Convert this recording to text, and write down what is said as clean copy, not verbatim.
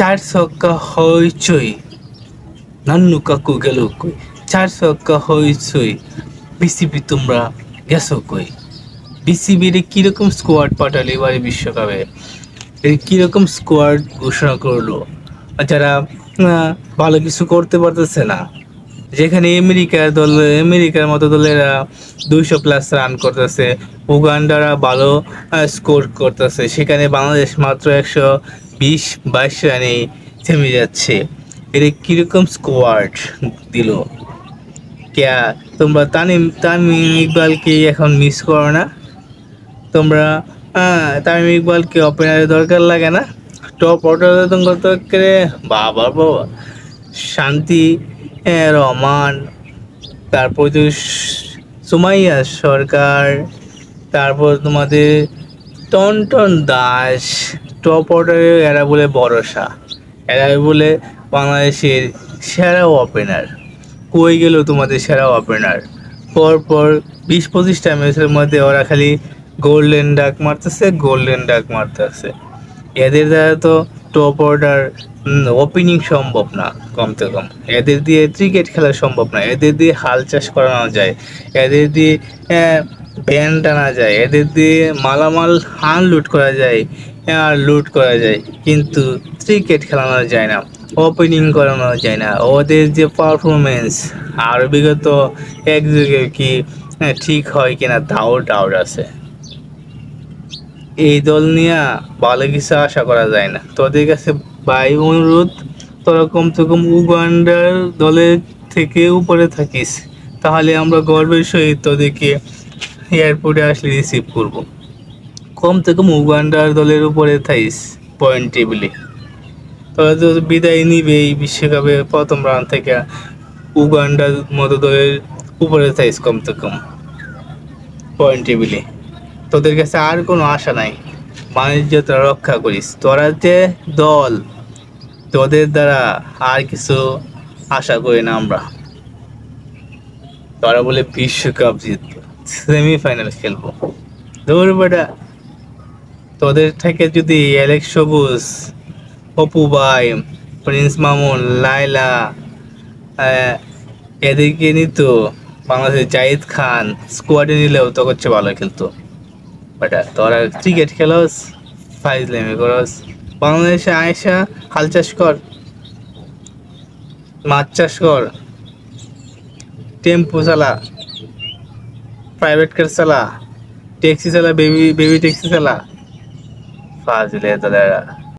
চার ছক্কা হইচই, নান্নু কাকু গেল কই, চার ছক্কা হইচই, বিসিবি তোমরা গেছো কই। বিসিবির কিরকম স্কোয়াড পাঠালো এবারে বিশ্বকাপে, কিরকম স্কোয়াড ঘোষণা করলো, যারা ভালো কিছু করতে পারতেছে না। যেখানে আমেরিকার মতো দলেরা 200+ রান করতেছে, উগান্ডারা ভালো স্কোর করতেছে, সেখানে বাংলাদেশ মাত্র 120-22 রানে থেমে যাচ্ছে। এটা কিরকম স্কোয়াড দিল। ক্যা তোমরা তামিম ইকবালকে এখন মিস করো না? তোমরা তামিম ইকবালকে ওপেনারের দরকার লাগে না? টপ অর্ডার করে বাবা বাবা, শান্তি রহমান, তারপর যে সুমাইয়া সরকার, তারপর তোমাদের টনটন দাস, টপ অর্ডারে এরা বলে ভরসা, এরা বলে বাংলাদেশের সেরা ওপেনার। কই গেল তোমাদের সেরা ওপেনার? পরপর 20-25টা ম্যাচের মধ্যে ওরা খালি গোল্ডেন ডাক মারতেছে। এদের দ্বারা তো টপ অর্ডার ওপেনিং সম্ভব না, কমতে কম এদের দিয়ে ক্রিকেট খেলা সম্ভব না, এদের দিয়ে হাল চাষ করানো যায়, এদের দিয়ে ব্যান টানা যায়, এদের দিয়ে মালামাল আনলুট করা যায় আর লুট করা যায়, কিন্তু ক্রিকেট খেলানো যায় না, ওপেনিং করানো যায় না। ওদের যে পারফরমেন্স আর বিগত এক যুগে কি ঠিক হয় কিনা তাও ডাউট আছে। এই দল নিয়ে ভালো কিছু আশা করা যায় না। তোদের কাছে ভাই অনুরোধ, তোরা কমসে কম উগান্ডার দলের থেকে উপরে থাকিস, তাহলে আমরা গর্বের সহিত তোদেরকে এয়ারপোর্টে আসলে রিসিভ করব। কমসে কম উগান্ডার দলের উপরে থাকিস পয়েন্ট টেবিলে। তোরা তো বিদায় নিবে এই বিশ্বকাপে প্রথম রাউন্ড থেকে, উগান্ডার মতো দলের উপরে থাকিস কমসে কম পয়েন্ট টেবিলে। তোদের কাছে আর কোনো আশা নাই, বাণিজ্যটা রক্ষা করিস। তোরা যে দল, তোদের দ্বারা আর কিছু আশা করি না আমরা। তোরা বলে বিশ্বকাপ জিতবো, সেমিফাইনাল খেলবো, ধর বেটা। তোদের থেকে যদি অ্যালেক্স সবুজ, অপু ভাই, প্রিন্স মামুন, লাইলা এদেরকে নিত, বাংলাদেশের জাহিদ খান স্কোয়াডে নিলেও তো করছে ভালো খেলতো। বাট তোরা ক্রিকেট খেলোস, ফাইজলামি করস। বাংলাদেশে আয়সা হাল চাষ কর, মাছ চাষ কর, টেম্পো চালা, প্রাইভেট কার চালা, ট্যাক্সি চালা, বেবি ট্যাক্সি চালা, ফাজিলে তোরা।